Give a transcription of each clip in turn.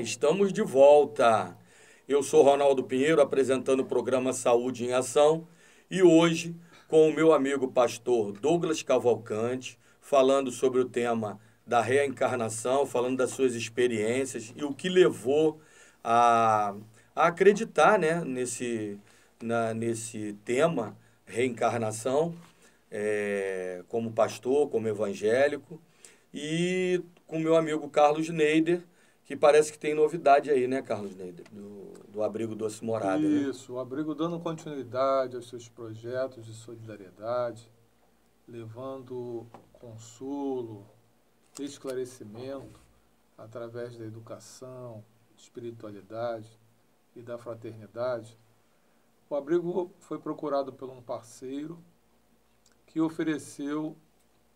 Estamos de volta. Eu sou Ronaldo Pinheiro, apresentando o programa Saúde em Ação, e hoje com o meu amigo pastor Douglas Cavalcante, falando sobre o tema da reencarnação, falando das suas experiências e o que levou a, a acreditar, né, nesse tema, reencarnação, como pastor, como evangélico, e com meu amigo Carlos Neider, que parece que tem novidade aí, né, Carlos Neider? Do Abrigo Doce Morada, né? Isso, o abrigo dando continuidade aos seus projetos de solidariedade, levando consolo, esclarecimento através da educação, espiritualidade e da fraternidade. O abrigo foi procurado por um parceiro que ofereceu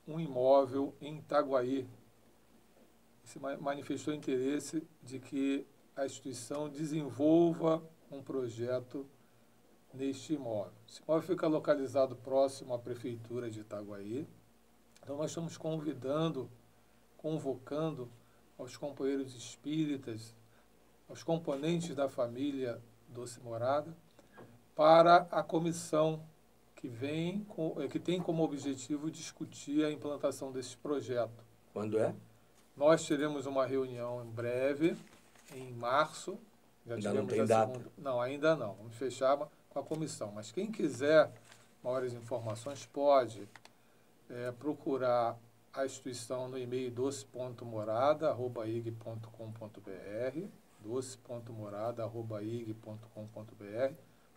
um imóvel em Itaguaí. Se manifestou interesse de que a instituição desenvolva um projeto neste imóvel. Esse imóvel fica localizado próximo à Prefeitura de Itaguaí. Então, nós estamos convocando aos companheiros espíritas, aos componentes da família Doce Morada, para a comissão que tem como objetivo discutir a implantação desse projeto. Quando é? Nós teremos uma reunião em breve, em março. Ainda não tem data? Não, ainda não. Vamos fechar com a comissão. Mas quem quiser maiores informações pode procurar a instituição no e-mail doce.morada@ig.com.br, doce.morada@ig.com.br,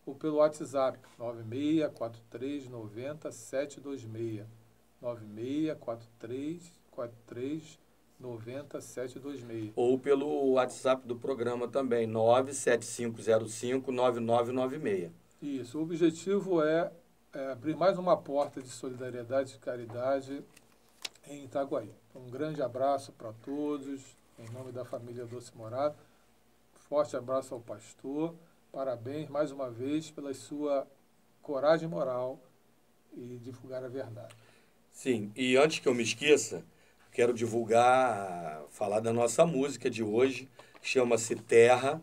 ou pelo WhatsApp 964390 726, 96434390 726. Ou pelo WhatsApp do programa também, 975059996. Isso, o objetivo é abrir mais uma porta de solidariedade e caridade em Itaguaí. Um grande abraço para todos, em nome da família Doce Morada. Forte abraço ao pastor. Parabéns mais uma vez pela sua coragem moral e divulgar a verdade. Sim, e antes que eu me esqueça, quero falar da nossa música de hoje, que chama-se Terra,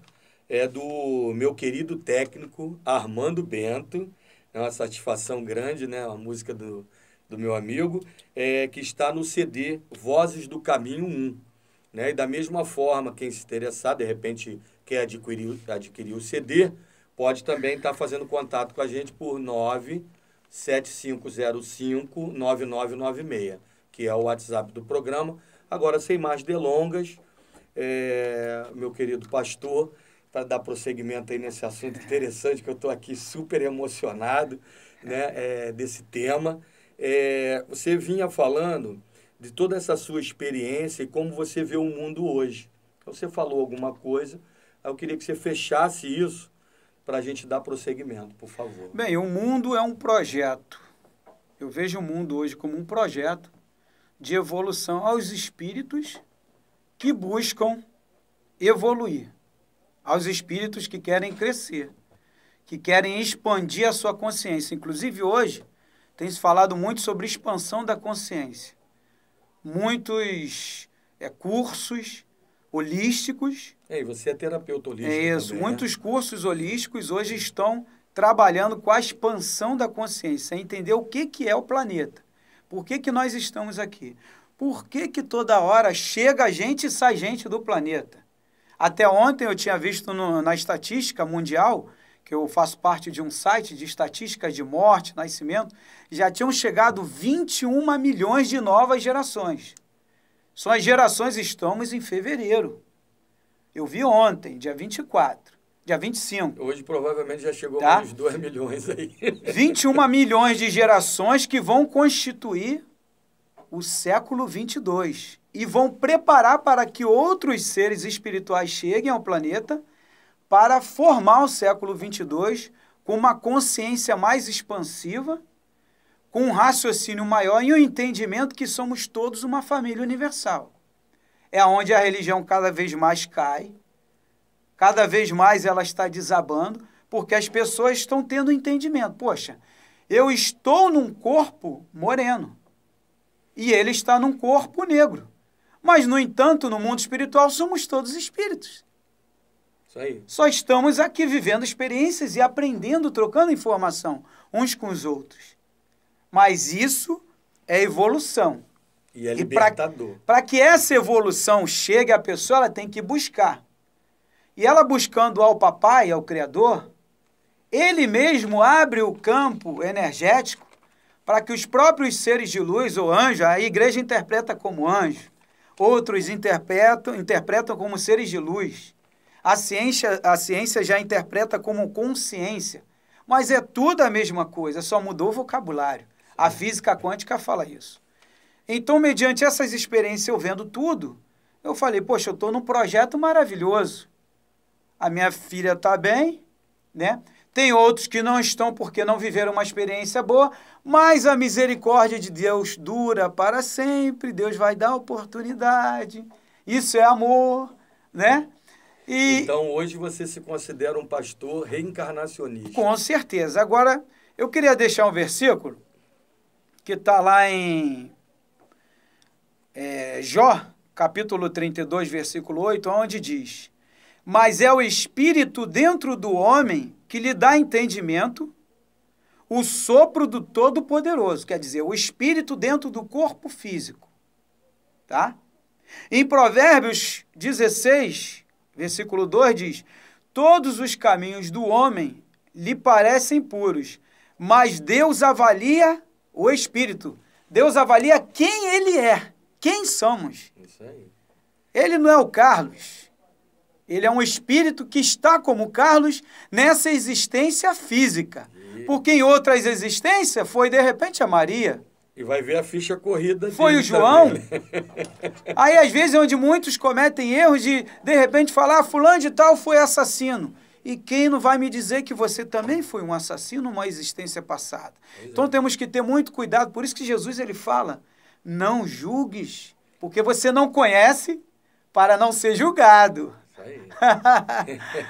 é do meu querido técnico Armando Bento. É uma satisfação grande, né? Uma música do meu amigo, que está no CD Vozes do Caminho 1. Né? E da mesma forma, quem se interessar, de repente quer adquirir o CD, pode também estar fazendo contato com a gente por 975059996, que é o WhatsApp do programa. Agora, sem mais delongas, meu querido pastor, para dar prosseguimento aí nesse assunto interessante, que eu estou aqui super emocionado, né, desse tema. Você vinha falando de toda essa sua experiência e como você vê o mundo hoje. Então, você falou alguma coisa, eu queria que você fechasse isso para a gente dar prosseguimento, por favor. Bem, o mundo é um projeto. Eu vejo o mundo hoje como um projeto de evolução aos espíritos que buscam evoluir, aos espíritos que querem crescer, que querem expandir a sua consciência. Inclusive, hoje, tem se falado muito sobre expansão da consciência. Muitos cursos holísticos. E você é terapeuta holístico Isso, também, muitos cursos holísticos hoje estão trabalhando com a expansão da consciência, entender o que é o planeta. Por que nós estamos aqui? Por que toda hora chega gente e sai gente do planeta? Até ontem eu tinha visto na estatística mundial, que eu faço parte de um site de estatísticas de morte, nascimento, já tinham chegado 21 milhões de novas gerações. São as gerações, estamos em fevereiro. Eu vi ontem, dia 24, dia 25. Hoje provavelmente já chegou a uns 2 milhões aí. 21 milhões de gerações que vão constituir o século 22 e vão preparar para que outros seres espirituais cheguem ao planeta para formar o século 22 com uma consciência mais expansiva, com um raciocínio maior e um entendimento que somos todos uma família universal. É onde a religião cada vez mais cai, cada vez mais ela está desabando, porque as pessoas estão tendo entendimento. Poxa, eu estou num corpo moreno e ele está num corpo negro. Mas, no entanto, no mundo espiritual somos todos espíritos. Isso aí. Só estamos aqui vivendo experiências e aprendendo, trocando informação uns com os outros. Mas isso é evolução. E é libertador. Para que essa evolução chegue à pessoa, ela tem que buscar. E ela buscando ao Papai, ao Criador, ele mesmo abre o campo energético para que os próprios seres de luz, ou anjo, a igreja interpreta como anjo, outros interpretam como seres de luz. A ciência já interpreta como consciência. Mas é tudo a mesma coisa, só mudou o vocabulário. A física quântica fala isso. Então, mediante essas experiências, eu vendo tudo, eu falei, poxa, eu estou num projeto maravilhoso. A minha filha está bem, né? Tem outros que não estão porque não viveram uma experiência boa, mas a misericórdia de Deus dura para sempre, Deus vai dar oportunidade, isso é amor, né? Então, hoje você se considera um pastor reencarnacionista. Com certeza. Agora, eu queria deixar um versículo que está lá em Jó, capítulo 32, versículo 8, onde diz: mas é o Espírito dentro do homem que lhe dá entendimento, o sopro do Todo-Poderoso, quer dizer, o Espírito dentro do corpo físico. Tá? Em Provérbios 16, versículo 2 diz: todos os caminhos do homem lhe parecem puros, mas Deus avalia o Espírito. Deus avalia quem ele é, quem somos. Isso aí. Ele não é o Carlos. Ele é um espírito que está como Carlos nessa existência física. Porque em outras existências foi, de repente, a Maria. E vai ver a ficha corrida. Foi o João. Aí, às vezes, é onde muitos cometem erros de repente, falar, fulano de tal foi assassino. E quem não vai me dizer que você também foi um assassino numa existência passada? Então, temos que ter muito cuidado. Por isso que Jesus ele fala, não julgues, porque você não conhece para não ser julgado.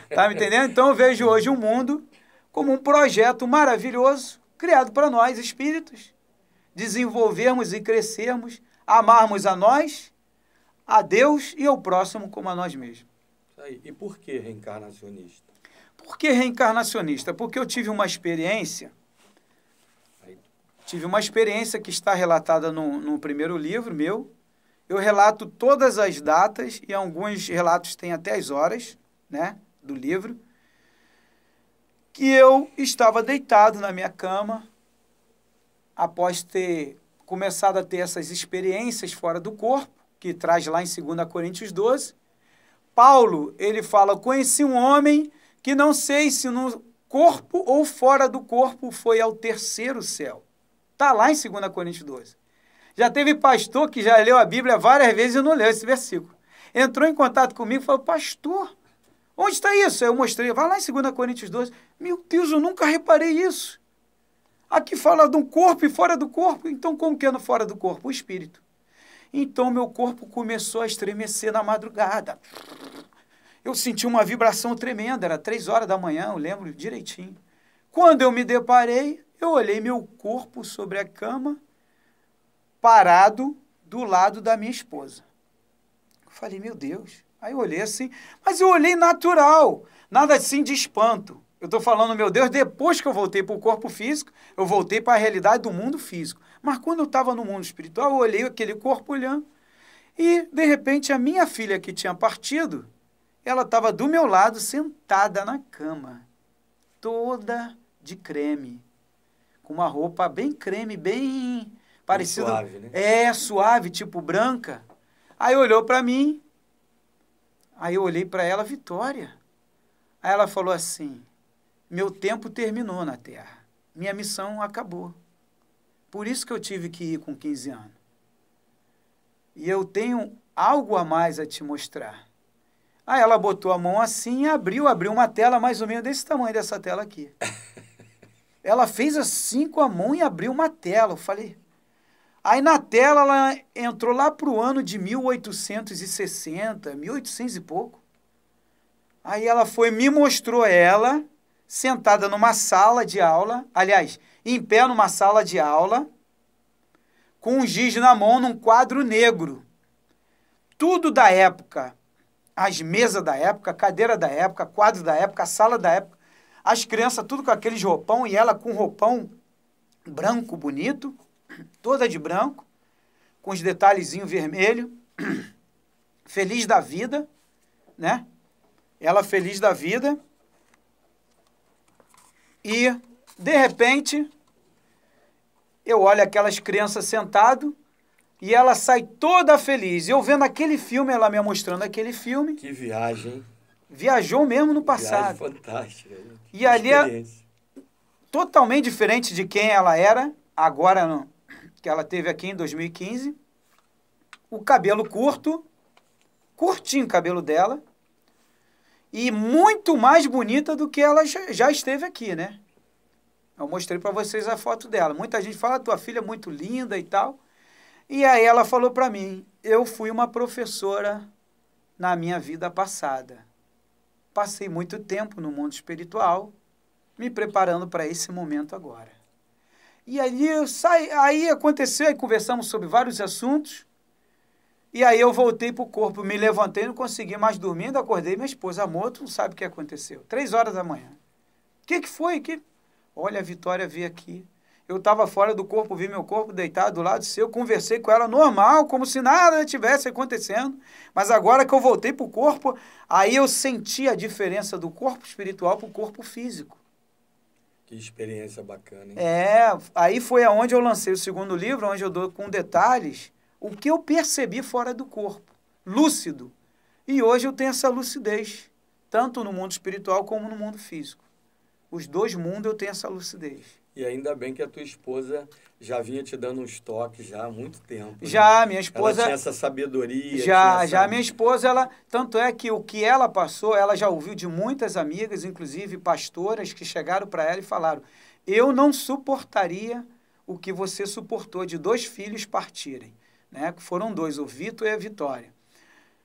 Tá me entendendo? Então eu vejo hoje o mundo como um projeto maravilhoso, criado para nós, espíritos, desenvolvermos e crescermos, amarmos a nós, a Deus e ao próximo como a nós mesmos. E por que reencarnacionista? Por que reencarnacionista? Porque eu tive uma experiência, que está relatada no primeiro livro meu. Eu relato todas as datas e alguns relatos têm até as horas, né, do livro, que eu estava deitado na minha cama após ter começado a ter essas experiências fora do corpo, que traz lá em 2 Coríntios 12. Paulo, ele fala, conheci um homem que não sei se no corpo ou fora do corpo foi ao terceiro céu. Está lá em 2 Coríntios 12. Já teve pastor que já leu a Bíblia várias vezes e não leu esse versículo. Entrou em contato comigo e falou, pastor, onde está isso? Eu mostrei, vai lá em 2 Coríntios 12. Meu Deus, eu nunca reparei isso. Aqui fala de um corpo e fora do corpo. Então, como que é no fora do corpo? O espírito. Então, meu corpo começou a estremecer na madrugada. Eu senti uma vibração tremenda, era 3 horas da manhã, eu lembro direitinho. Quando eu me deparei, eu olhei meu corpo sobre a cama, parado do lado da minha esposa. Eu falei, meu Deus. Aí eu olhei assim, mas eu olhei natural, nada assim de espanto. Eu estou falando, meu Deus, depois que eu voltei para o corpo físico, eu voltei para a realidade do mundo físico. Mas quando eu estava no mundo espiritual, eu olhei aquele corpo olhando e, de repente, a minha filha que tinha partido, ela estava do meu lado, sentada na cama, toda de creme, com uma roupa bem creme, bem parecida. Suave, né? Suave, tipo branca. Aí olhou para mim, aí eu olhei para ela, Vitória. Aí ela falou assim, meu tempo terminou na Terra, minha missão acabou. Por isso que eu tive que ir com 15 anos. E eu tenho algo a mais a te mostrar. Aí ela botou a mão assim e abriu uma tela mais ou menos desse tamanho, dessa tela aqui. Ela fez assim com a mão e abriu uma tela. Eu falei... Aí na tela ela entrou lá para o ano de 1860, 1800 e pouco. Aí ela me mostrou ela, sentada numa sala de aula, aliás, em pé numa sala de aula, com um giz na mão num quadro negro. tudo da época, as mesas da época, a cadeira da época, quadro da época, a sala da época, as crianças tudo com aqueles roupão e ela com roupão branco bonito, toda de branco, com os detalhezinhos vermelho, feliz da vida, né? Ela feliz da vida. E, de repente, eu olho aquelas crianças sentadas e ela sai toda feliz. Eu vendo aquele filme, ela me mostrando aquele filme. Que viagem, hein? Viajou mesmo no passado. Viagem fantástica. E ali é totalmente diferente de quem ela era, agora não, que ela teve aqui em 2015. O cabelo curto, curtinho o cabelo dela. E muito mais bonita do que ela já esteve aqui, né? Eu mostrei para vocês a foto dela. Muita gente fala, tua filha é muito linda e tal. E aí ela falou para mim, eu fui uma professora na minha vida passada. Passei muito tempo no mundo espiritual, me preparando para esse momento agora. E aí aconteceu, aí conversamos sobre vários assuntos. E aí eu voltei para o corpo, me levantei, não consegui mais dormir, ainda acordei, minha esposa, amor, tu não sabe o que aconteceu. 3 horas da manhã. O que foi? Olha, a Vitória veio aqui. Eu estava fora do corpo, vi meu corpo deitado do lado seu, conversei com ela normal, como se nada tivesse acontecendo. Mas agora que eu voltei para o corpo, aí eu senti a diferença do corpo espiritual para o corpo físico. Que experiência bacana, hein? Aí foi aonde eu lancei o segundo livro, onde eu dou com detalhes o que eu percebi fora do corpo, lúcido. E hoje eu tenho essa lucidez, tanto no mundo espiritual como no mundo físico. Os 2 mundos eu tenho essa lucidez. E ainda bem que a tua esposa já vinha te dando uns toques já há muito tempo. Já, né? Minha esposa... Ela tinha essa sabedoria. Já, minha esposa, ela... Tanto é que o que ela passou, ela já ouviu de muitas amigas, inclusive pastoras, que chegaram para ela e falaram, eu não suportaria o que você suportou de 2 filhos partirem. Né? Foram 2, o Vitor e a Vitória.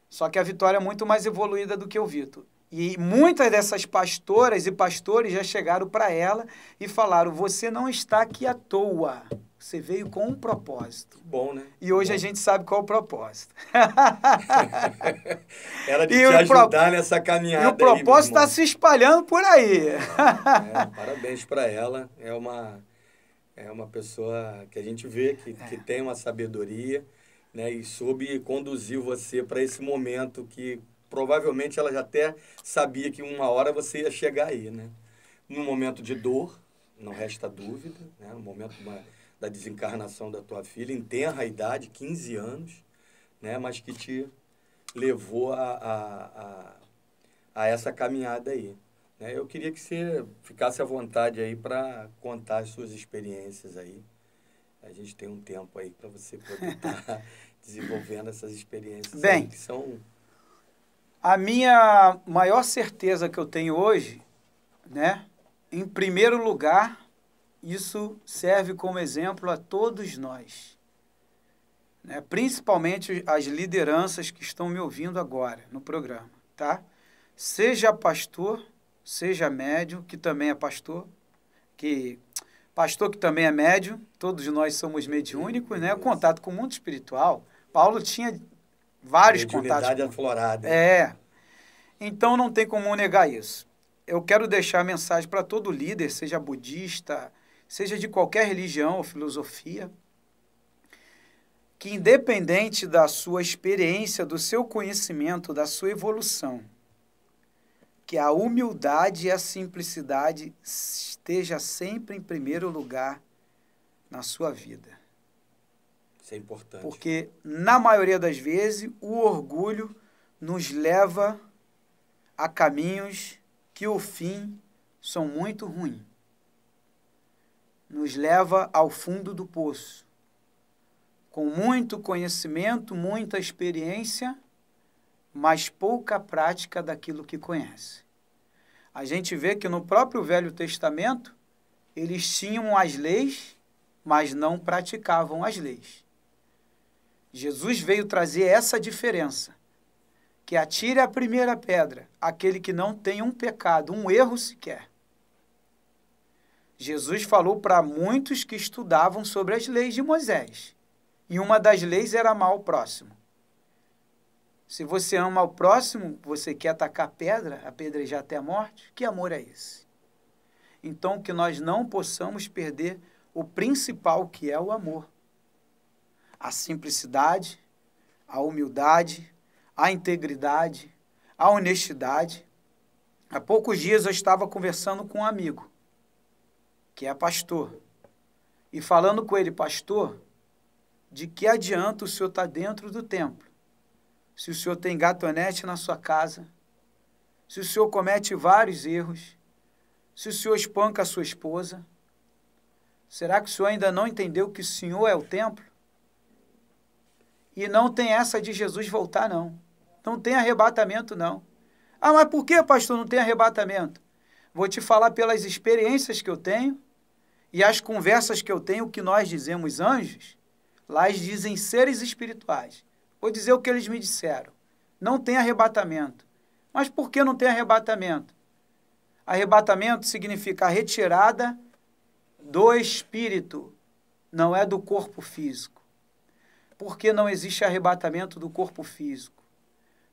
Só que a Vitória é muito mais evoluída do que o Vitor. E muitas dessas pastoras e pastores já chegaram para ela e falaram, você não está aqui à toa, você veio com um propósito. Bom, né? E hoje a gente sabe qual é o propósito. Era de te ajudar nessa caminhada. E o propósito está se espalhando por aí. Parabéns para ela. É uma pessoa que a gente vê que tem uma sabedoria, né? E soube conduzir você para esse momento que provavelmente ela já até sabia que uma hora você ia chegar aí, né? Num momento de dor, não resta dúvida, né? No momento da desencarnação da tua filha, em tenra idade, 15 anos, né? Mas que te levou a essa caminhada aí. Né? Eu queria que você ficasse à vontade aí para contar as suas experiências aí. A gente tem um tempo aí para você poder estar desenvolvendo essas experiências. Bem, aí, que são... A minha maior certeza que eu tenho hoje, né? Em primeiro lugar, isso serve como exemplo a todos nós, né? Principalmente as lideranças que estão me ouvindo agora no programa, tá? Seja pastor, seja médium, que também é pastor que também é médium, todos nós somos mediúnicos, né? O contato com o mundo espiritual, Paulo tinha vários contatos. Aflorada. Então não tem como negar isso. Eu quero deixar a mensagem para todo líder, seja budista, seja de qualquer religião ou filosofia, que independente da sua experiência, do seu conhecimento, da sua evolução, que a humildade e a simplicidade esteja sempre em primeiro lugar na sua vida. Isso é importante. Porque, na maioria das vezes, o orgulho nos leva a caminhos que, o fim, são muito ruins. Nos leva ao fundo do poço. Com muito conhecimento, muita experiência, mas pouca prática daquilo que conhece. A gente vê que no próprio Velho Testamento, eles tinham as leis, mas não praticavam as leis. Jesus veio trazer essa diferença, que atire a primeira pedra, aquele que não tem um pecado, um erro sequer. Jesus falou para muitos que estudavam sobre as leis de Moisés, e uma das leis era amar o próximo. Se você ama o próximo, você quer atacar pedra, apedrejar até a morte? Que amor é esse? Então, que nós não possamos perder o principal, que é o amor. A simplicidade, a humildade, a integridade, a honestidade. Há poucos dias eu estava conversando com um amigo, que é pastor, e falando com ele, pastor, de que adianta o senhor estar dentro do templo, se o senhor tem gatonete na sua casa, se o senhor comete vários erros, se o senhor espanca a sua esposa, será que o senhor ainda não entendeu que o senhor é o templo? E não tem essa de Jesus voltar, não. Não tem arrebatamento, não. Ah, mas por que, pastor, não tem arrebatamento? Vou te falar pelas experiências que eu tenho e as conversas que eu tenho, que nós dizemos anjos, lá eles dizem seres espirituais. Vou dizer o que eles me disseram. Não tem arrebatamento. Mas por que não tem arrebatamento? Arrebatamento significa a retirada do espírito, não é do corpo físico. Por que não existe arrebatamento do corpo físico?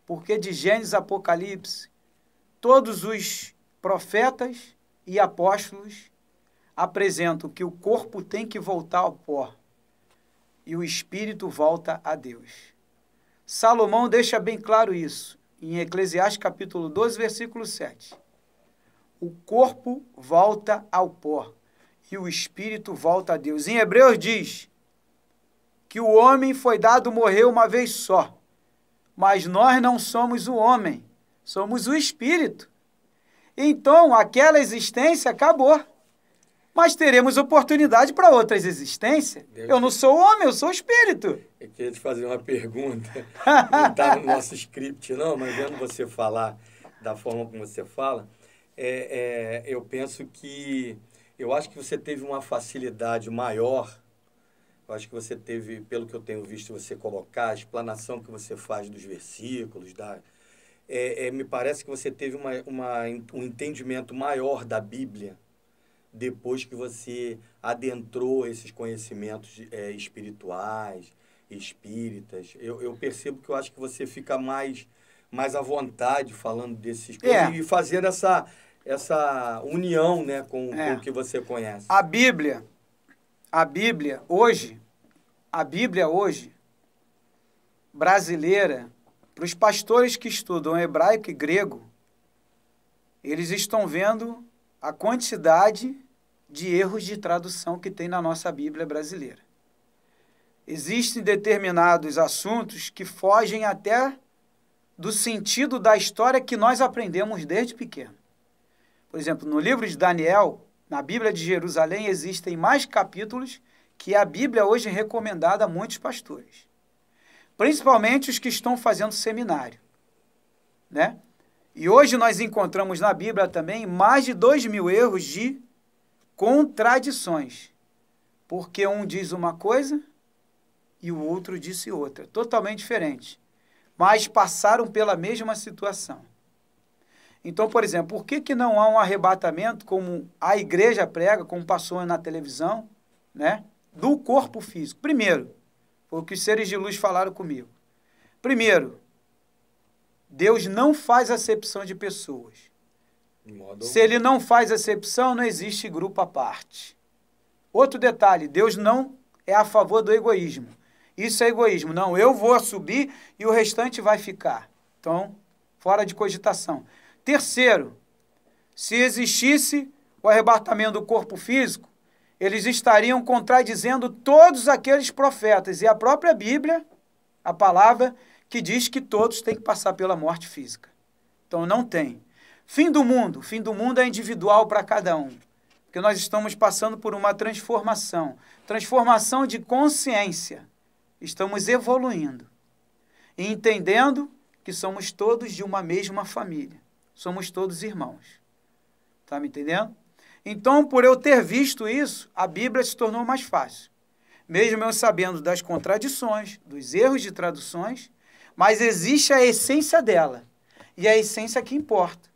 Porque de Gênesis a Apocalipse, todos os profetas e apóstolos apresentam que o corpo tem que voltar ao pó e o espírito volta a Deus. Salomão deixa bem claro isso em Eclesiastes capítulo 12, versículo 7. O corpo volta ao pó e o espírito volta a Deus. Em Hebreus diz que o homem foi dado morrer uma vez só, mas nós não somos o homem, somos o espírito. Então, aquela existência acabou, mas teremos oportunidade para outras existências. Eu não sou o homem, eu sou o espírito. Eu queria te fazer uma pergunta, não está no nosso script não, mas vendo você falar da forma como você fala, eu penso que, eu acho que você teve uma facilidade maior. Eu acho que você teve, pelo que eu tenho visto você colocar, a explanação que você faz dos versículos, me parece que você teve um entendimento maior da Bíblia depois que você adentrou esses conhecimentos espirituais, espíritas. Eu percebo que eu acho que você fica mais à vontade falando desses coisas e fazendo essa união, né, com o que você conhece. A Bíblia hoje, brasileira, para os pastores que estudam hebraico e grego, eles estão vendo a quantidade de erros de tradução que tem na nossa Bíblia brasileira. Existem determinados assuntos que fogem até do sentido da história que nós aprendemos desde pequeno. Por exemplo, no livro de Daniel, na Bíblia de Jerusalém, existem mais capítulos que a Bíblia hoje é recomendada a muitos pastores. Principalmente os que estão fazendo seminário, né? E hoje nós encontramos na Bíblia também mais de 2.000 erros de contradições. Porque um diz uma coisa e o outro disse outra, totalmente diferente. Mas passaram pela mesma situação. Então, por exemplo, por que não há um arrebatamento, como a igreja prega, como passou na televisão, né, do corpo físico? Primeiro, foi o que os seres de luz falaram comigo. Primeiro, Deus não faz acepção de pessoas. Se ele não faz acepção, não existe grupo à parte. Outro detalhe, Deus não é a favor do egoísmo. Isso é egoísmo. Não, eu vou subir e o restante vai ficar. Então, fora de cogitação. Terceiro, se existisse o arrebatamento do corpo físico, eles estariam contradizendo todos aqueles profetas e a própria Bíblia, a palavra, que diz que todos têm que passar pela morte física. Então, não tem. Fim do mundo é individual para cada um, porque nós estamos passando por uma transformação de consciência. Estamos evoluindo e entendendo que somos todos de uma mesma família. Somos todos irmãos. Está me entendendo? Então, por eu ter visto isso, a Bíblia se tornou mais fácil. Mesmo eu sabendo das contradições, dos erros de traduções, mas existe a essência dela. E a essência que importa,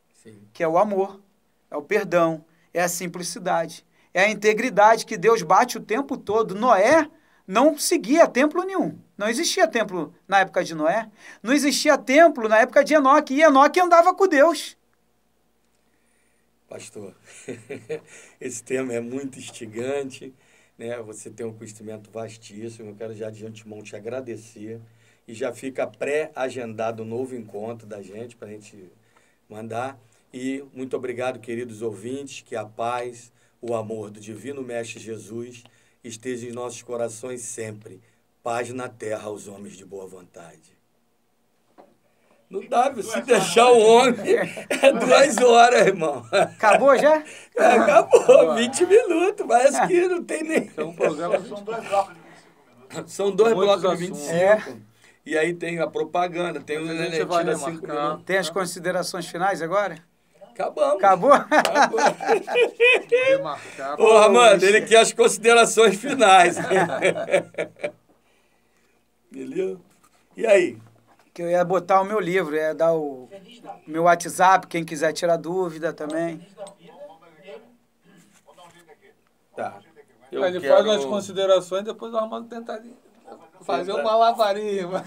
que é o amor, é o perdão, é a simplicidade, é a integridade que Deus bate o tempo todo. Noé não seguia templo nenhum. Não existia templo na época de Noé. Não existia templo na época de Enoque. E Enoque andava com Deus. Pastor, esse tema é muito instigante, né? Você tem um conhecimento vastíssimo. Eu quero já de antemão te agradecer. E já fica pré-agendado um novo encontro da gente, para a gente mandar. E muito obrigado, queridos ouvintes, que a paz, o amor do Divino Mestre Jesus esteja em nossos corações sempre. Paz na terra aos homens de boa vontade. Não dá, se deixar o homem, é 2 horas, irmão. Acabou já? Acabou, 20 minutos, parece que não tem nem... É um programa, São 2 blocos de 25 minutos. São 2 Muitos blocos de assuntos. 25. E aí tem a propaganda, tem o Mas a Neném gente vai tira 5 remarcar. minutos. Tem as considerações finais agora? Acabamos. Acabou? Acabou. remarcar. Ô, Armando, ele quer as considerações finais. Beleza? E aí? Que eu ia botar o meu livro, ia dar o meu WhatsApp, quem quiser tirar dúvida também. Tá. Ele faz umas considerações, depois o Armando tenta fazer um malabarismo.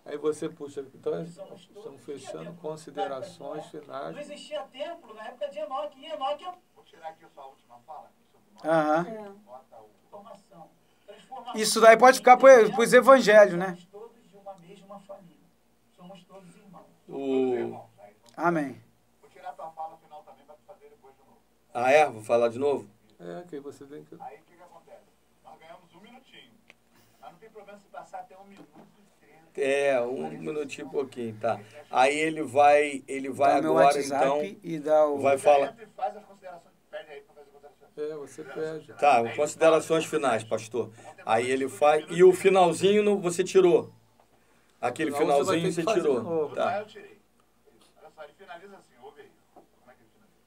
Aí você puxa. Então, estamos fechando considerações finais. Não existia templo na época de Enoque. E Enoque... Vou tirar aqui a sua última fala. Aham. Transformação. Isso daí pode ficar para os evangelhos, né? Somos todos de uma mesma família. Somos todos irmãos. Amém. Vou tirar a tua fala final também para fazer depois de novo. Ah, é? Vou falar de novo? É, que aí você tem que... Aí o que acontece? Nós ganhamos 1 minutinho. Mas não tem problema se passar até 1 minuto e 30. É, 1 minutinho e pouquinho, tá. Aí ele vai Dá o meu agora, WhatsApp então, e dá o... vai falar... Entra e faz as considerações. Pede aí para fazer considerações. É, você pede. Tá, considerações finais, pastor. Aí ele faz... E o finalzinho você tirou? Aquele Senão você vai finalzinho ter que você fazer tirou? de novo. Tá. Eu tirei. Olha só, ele finaliza assim, ouve aí. Como é que ele finaliza?